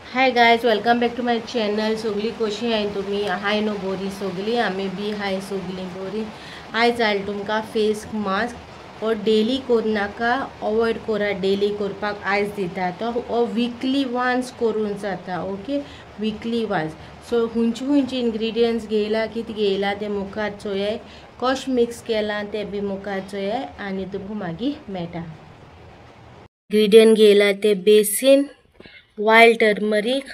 Hi guys, welcome back to my channel. सगळी कशी आहे तुम्ही? हाय नो बोरी सगळी, आम्ही बी हाय सगळी बोरी. आयज हांवें तुमकां फेस मास्क हो डेली करूं नाका, अवॉयड करा. डेली करपाक आयज दिता तो हो वीकली वन्स करूं जाता. Okay, weekly once. सो खंयची इन्ग्रिडियंट्स घेयला, कितें घेयला ते मुखार चोयाय, कशें मिक्स केलां ते बी मुखार चोयाय आनी तुमकां मागीर मेळटा. इन्ग्रिडियंट घेयला ते basin, wild turmeric,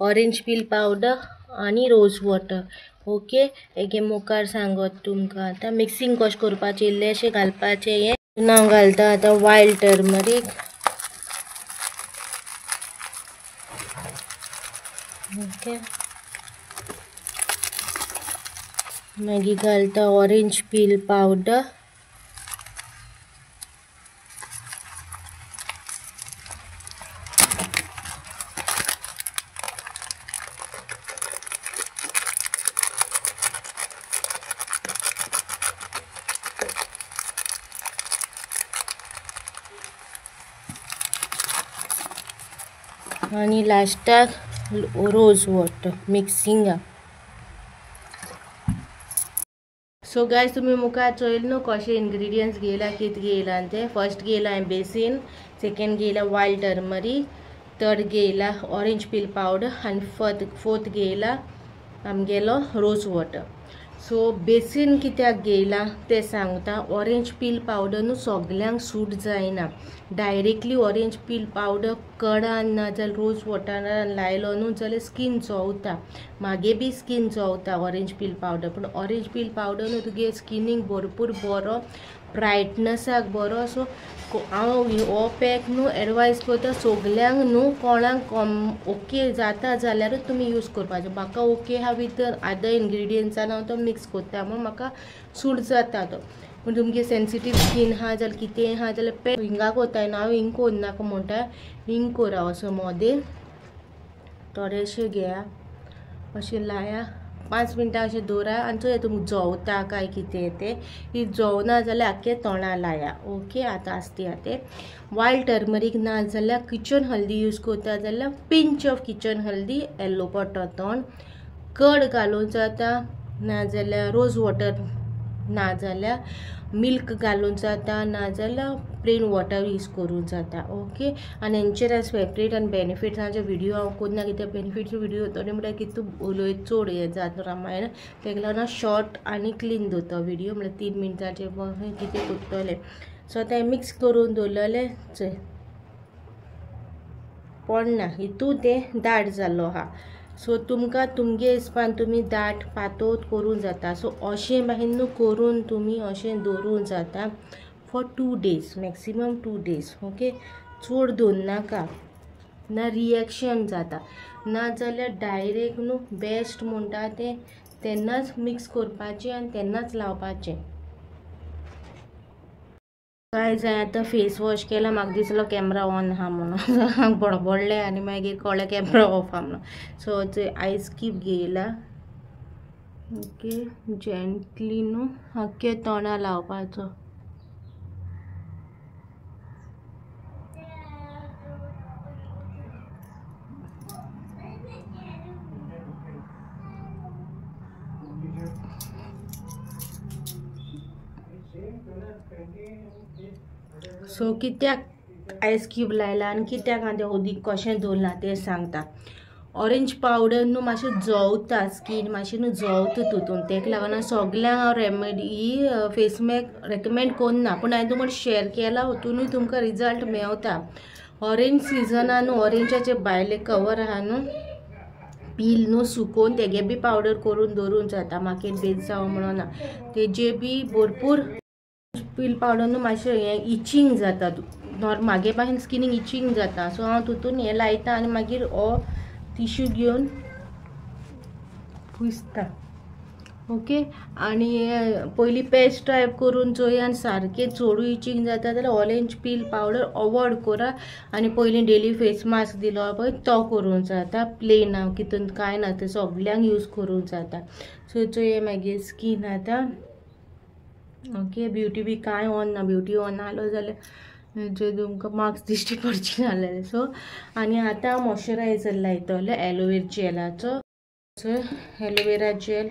orange peel powder आणि रोज वॉटर. ओके, हेगे मुखार सांगत तुमकां आतां मिक्सिंग कशें करपाचें, इल्लेशें घालपाचें. हें हांव घालता आतां वायल्ड टर्मरीक. ओके, मागीर घालता ऑरेंज पील पावडर. आणि लास्टाक रोज वॉटर मिक्सिंगा. सो गायज, तुम्ही मुखार चोयल न्हू कशें इन्ग्रिडियंट्स घेयला, कितें घेयला ते. फर्स्ट घेयला हांवें बेसीन, सेकंड घेयला वायल्ड टर्मरीक, थर्ड घेयला ऑरेंज पील पावडर आनी फोर्थ घेयला आमगेलो रोज वॉटर. सो बेसीन कित्याक घेयला ते सांगता. ऑरेंज पील पावडर न्हू सगल्यांक सूट जायना. डायरेक्टली ऑरेंज पील पावडर कडान ना जाल्यार रोज वॉटरान लायलो न्हू जाल्यार स्कीन चोवता. मागे बी स्कीन चोवता ऑरेंज पील पावडर. पूण ऑरेंज पील पावडर न्हू तुगे स्किनीक भरपूर बरो, ब्रायटनसाक बरो. सो हांव हो पॅक न्हू एडवायज करता सगल्यांक न्हू. कोणाक ओके जाता जाल्यारूच तुमी यूज करपाचो. म्हाका ओके आहा विथ अदर इन्ग्रिडियंट्सान हांव तो मिक्स करता, म्हणून म्हाका सूट जाता तो. पूण तुमगे सेन्सिटीव स्कीन आहा जाल्यार कितें आहा जाल्यार पॅक हिंगा कोत्ताय न्हू. हांव हिंग कोन्नाका म्हणटा, हिंग करा. असो मोदें थोडेशें घेया, अशें लाया, 5 मिनटां अशें दवरा आनी चोया तुमकां जोवता काय कितें तें. जोवना जाल्यार आख्खे तोंडा लाया. ओके, आतां आसता तें. वायल्ड टर्मरीक ना जाल्यार किचन हल्दी यूज करता जाल्यार पिंच ऑफ किचन हल्दी, येल्लो पडटा तोंड. कड घालूं जाता, नाजाल्यार रोज वॉटर, नाजाल्यार मिल्क घालूं जाता, नाजाल्यार प्लेन वॉटर यूज करूं जाता. ओके, आनी हेंचेर सेपरेट आनी बेनिफिट्सांचे व्हिडिओ हांव करना, कित्याक बेनिफिट्स व्हिडिओ येतले म्हणल्यार कितें उलयत चड हें जाता रामायण. तेका लागून शॉर्ट आनी क्लीन दवरता व्हिडिओ, म्हणल्यार 3 मिनटाचे कितें करतले. सो आतां मिक्स करून दवरलेलें चोय पडना हितू तें दाट जाल्लो आहा. सो तुमकां तुमगे हिसपान तुमी दाट पातळ करूं जाता. सो अशें मागीर न्हू करून तुमी अशें दवरूं जाता for 2 days, maximum 2 days. Okay, चड दवरनाका ना रिएक्शन जाता. ना जाल्यार डायरेक्ट न्हू बेस्ट म्हणटा तें तेन्नाच मिक्स करपाचें आनी तेन्नाच लावपाचें. काय जाय आतां फेस वॉश केला, म्हाका दिसलो कॅमेरा ऑन आहा म्हणून हांव बडबडलें आनी मागीर कळ्ळें कॅमेरा ऑफ आहा म्हणून. सो आयस क्यूब घेयला. ओके, जेंटली न्हू आख्खे तोंडा लावपाचो. सो कित्याक आयस क्यूब लायला आनी कित्याक हांवें तें उदीक कशें दवरलां तें सांगता. ऑरेंज पावडर न्हू मातशें जोवता, स्कीन मातशी न्हू जोवता तितून. तेका लागून हांव सगल्यांक हांव रेमेडी ही फेस मॅक रेकमेंड करना, पूण हांवें तुमकां शेअर केला. हातूनूय तुमकां रिजल्ट मेळता. ऑरेंज सिजनान न्हू ऑरेंजाचे भायले कवर आहा न्हू, पील न्हू सुकोवन तेगे बी पावडर करून दवरूं जाता. मागीर बेज जावं म्हणून तेजे बी भरपूर पील पावडर न्हू मातशें हें इचींग जाता. म्हागे भाशेन स्किनीक इचींग जाता. सो हांव तितून हें लायता आनी मागीर हो टिश्यू घेवन पुसता. ओके, आनी पयलीं पेस्ट टायप करून चोया आनी सारकें चडूय इचींग जाता जाल्यार ऑरेंज पील पावडर अवॉयड करा. आनी पयलीं डेली फेस मास्क दिलो पळय तो करूं जाता. प्लेन हांव कितून कांय ना, तें सगल्यांक यूज करूं जाता. सो चोया मागीर स्कीन आतां. ओके, ब्युटी बी कांय ऑन ना. ब्युटी ऑन आलो जाल्यार जे तुमकां मार्क्स दिश्टी पडचे नासलेले. सो आनी आतां मॉइश्चरायझर लायतले एलोवेरा जेलाचो. सो एलोवेरा जेल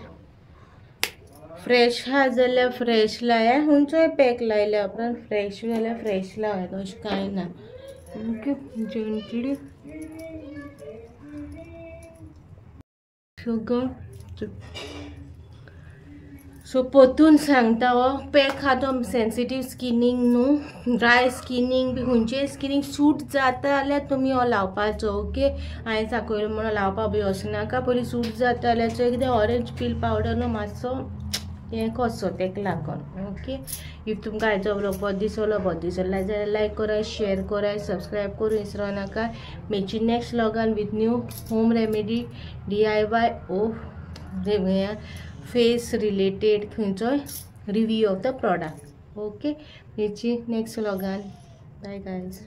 फ्रेश हा जाल्यार फ्रेश लाया, खंयचोय पॅक लायल्या उपरांत फ्रेश जाल्यार फ्रेश लायात, अशें कांय ना. ओके, जेंटली सो पोतून सांगता हो पॅक हा तो सेन्सिटीव स्किनींग न्हू, ड्राय स्किनींग बी खंयचेय स्किनींग सूट जाता जाल्यार तुमी हो लावपाचो. ओके, हांवें सांगलें म्हणून लावपा बी वचनाका. पयलीं सूट जाता जाल्यार कितें ऑरेंज पील पावडर न्हू मातसो हें कसो तेका लागून. ओके, इफ तुमकां आयचो ब्लॉग बरो दिसलो जाल्यार लायक कराय, शेअर कराय, सबस्क्रायब करूं विसरो नाका. मेची नेक्स्ट व्लॉगान with new home remedy DIY ओ फेस रिलेटेड खंयचोय review of the product. Okay, मेची नेक्स्ट व्लॉगान. Bye guys.